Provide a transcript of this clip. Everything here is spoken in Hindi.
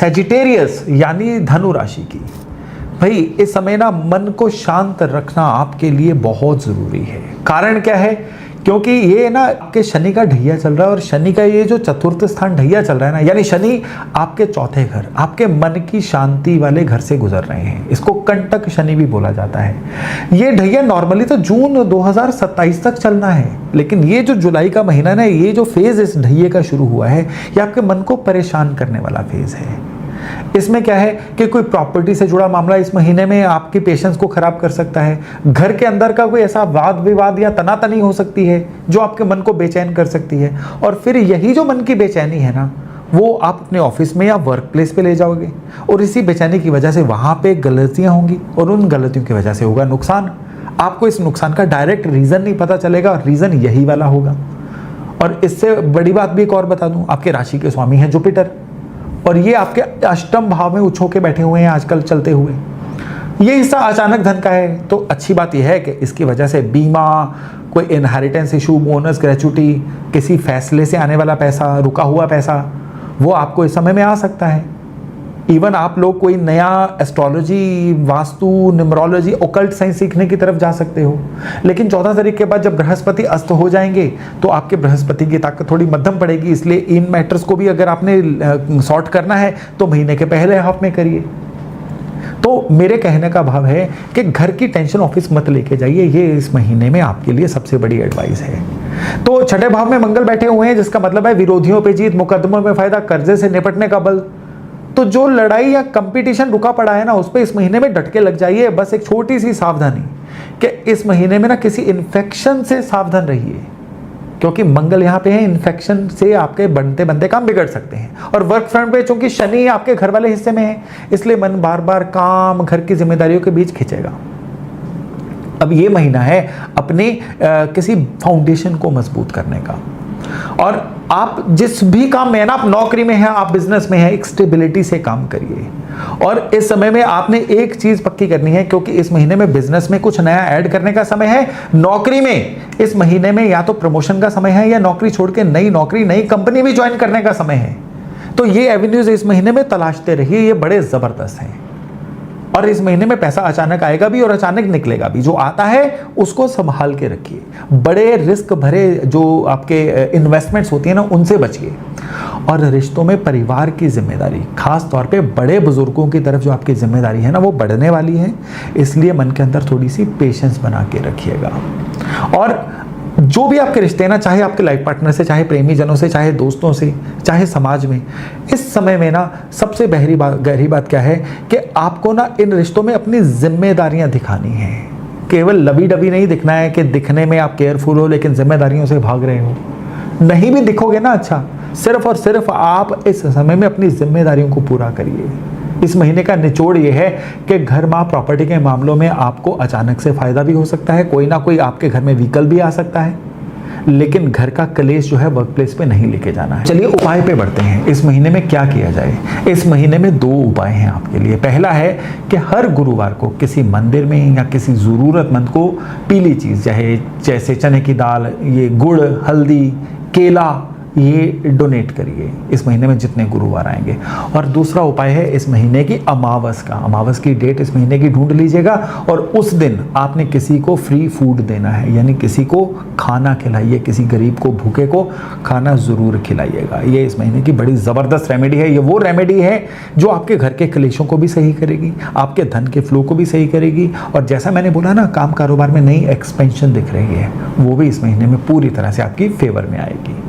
सैजिटेरियस यानी धनु राशि की, भाई इस समय ना मन को शांत रखना आपके लिए बहुत ज़रूरी है। कारण क्या है? क्योंकि ये ना आपके शनि का ढैया चल रहा है, और शनि का ये जो चतुर्थ स्थान ढैया चल रहा है ना, यानी शनि आपके चौथे घर, आपके मन की शांति वाले घर से गुजर रहे हैं। इसको कंटक शनि भी बोला जाता है। ये ढैया नॉर्मली तो जून 2027 तक चलना है, लेकिन ये जो जुलाई का महीना ना, ये जो फेज इस ढैये का शुरू हुआ है, ये आपके मन को परेशान करने वाला फेज है। इसमें क्या है कि कोई प्रॉपर्टी से जुड़ा मामला इस महीने में आपकी पेशेंस को खराब कर सकता है। घर के अंदर का कोई ऐसा वाद विवाद या तनातनी हो सकती है जो आपके मन को बेचैन कर सकती है, और फिर यही जो मन की बेचैनी है ना, वो आप अपने ऑफिस में या वर्क प्लेस पे ले जाओगे, और इसी बेचैनी की वजह से वहाँ पे गलतियाँ होंगी, और उन गलतियों की वजह से होगा नुकसान। आपको इस नुकसान का डायरेक्ट रीज़न नहीं पता चलेगा, और रीज़न यही वाला होगा। और इससे बड़ी बात भी एक और बता दूँ, आपके राशि के स्वामी हैं जुपिटर, और ये आपके अष्टम भाव में उछो के बैठे हुए हैं आजकल चलते हुए। ये हिस्सा अचानक धन का है, तो अच्छी बात यह है कि इसकी वजह से बीमा, कोई इनहेरिटेंस इशू, बोनस, ग्रेचुटी, किसी फैसले से आने वाला पैसा, रुका हुआ पैसा, वो आपको इस समय में आ सकता है। इवन आप लोग कोई नया astrology, vastu, numerology, occult science सीखने की तरफ जा सकते हो। लेकिन 14 तारीख के बाद जब बृहस्पति अस्त हो जाएंगे तो आपके बृहस्पति की ताकत थोड़ी मध्यम पड़ेगी, इसलिए इन मैटर्स को भी अगर आपने सॉर्ट करना है तो महीने के पहले हाफ में करिए। तो मेरे कहने का भाव है कि घर की टेंशन ऑफिस मत लेके जाइए, ये इस महीने में आपके लिए सबसे बड़ी एडवाइस है। तो छठे भाव में मंगल बैठे हुए हैं, जिसका मतलब है विरोधियों पे जीत, मुकदमों में फायदा, कर्जे से निपटने का बल। तो जो लड़ाई या कंपटीशन रुका पड़ा है ना, उस पर इस महीने में डट के लग जाइए। बस एक छोटी सी सावधानी कि इस महीने में ना किसी इन्फेक्शन से सावधान रहिए, क्योंकि मंगल यहाँ पे है, इन्फेक्शन से आपके बनते बनते काम बिगड़ सकते हैं। और वर्क फ्रंट पे चूंकि शनि आपके घर वाले हिस्से में है, इसलिए मन बार बार काम, घर की जिम्मेदारियों के बीच खिंचेगा। अब ये महीना है अपने किसी फाउंडेशन को मजबूत करने का, और आप जिस भी काम में है ना, आप नौकरी में हैं, आप बिजनेस में हैं, एक स्टेबिलिटी से काम करिए। और इस समय में आपने एक चीज पक्की करनी है, क्योंकि इस महीने में बिजनेस में कुछ नया ऐड करने का समय है। नौकरी में इस महीने में या तो प्रमोशन का समय है, या नौकरी छोड़ के नई नौकरी, नई कंपनी भी ज्वाइन करने का समय है। तो ये एवेन्यूज इस महीने में तलाशते रहिए, ये बड़े जबरदस्त हैं। और इस महीने में पैसा अचानक आएगा भी और अचानक निकलेगा भी। जो आता है उसको संभाल के रखिए। बड़े रिस्क भरे जो आपके इन्वेस्टमेंट्स होती है ना, उनसे बचिए। और रिश्तों में परिवार की जिम्मेदारी, खास तौर पे बड़े बुजुर्गों की तरफ जो आपकी जिम्मेदारी है ना, वो बढ़ने वाली है। इसलिए मन के अंदर थोड़ी सी पेशेंस बना के रखिएगा। और जो भी आपके रिश्ते हैं ना, चाहे आपके लाइफ पार्टनर से, चाहे प्रेमी जनों से, चाहे दोस्तों से, चाहे समाज में, इस समय में ना सबसे गहरी बात क्या है कि आपको ना इन रिश्तों में अपनी जिम्मेदारियां दिखानी है। केवल लवी डबी नहीं दिखना है कि दिखने में आप केयरफुल हो लेकिन जिम्मेदारियों से भाग रहे हो। नहीं भी दिखोगे ना अच्छा, सिर्फ और सिर्फ आप इस समय में अपनी जिम्मेदारियों को पूरा करिए। इस महीने का निचोड़ ये है कि घर माँ प्रॉपर्टी के मामलों में आपको अचानक से फायदा भी हो सकता है, कोई ना कोई आपके घर में व्हीकल भी आ सकता है, लेकिन घर का कलेश जो है वर्क प्लेस पे नहीं लेके जाना है। चलिए उपाय पे बढ़ते हैं। इस महीने में क्या किया जाए? इस महीने में 2 उपाय हैं आपके लिए। पहला है कि हर गुरुवार को किसी मंदिर में या किसी ज़रूरतमंद को पीली चीज़, चाहे जैसे चने की दाल, ये गुड़, हल्दी, केला, ये डोनेट करिए इस महीने में जितने गुरुवार आएंगे। और दूसरा उपाय है इस महीने की अमावस का। अमावस की डेट इस महीने की ढूंढ लीजिएगा, और उस दिन आपने किसी को फ्री फूड देना है, यानी किसी को खाना खिलाइए, किसी गरीब को, भूखे को खाना ज़रूर खिलाइएगा। ये इस महीने की बड़ी ज़बरदस्त रेमेडी है। ये वो रेमेडी है जो आपके घर के कलेशों को भी सही करेगी, आपके धन के फ्लो को भी सही करेगी, और जैसा मैंने बोला ना, काम कारोबार में नई एक्सपेंशन दिख रही है, वो भी इस महीने में पूरी तरह से आपकी फेवर में आएगी।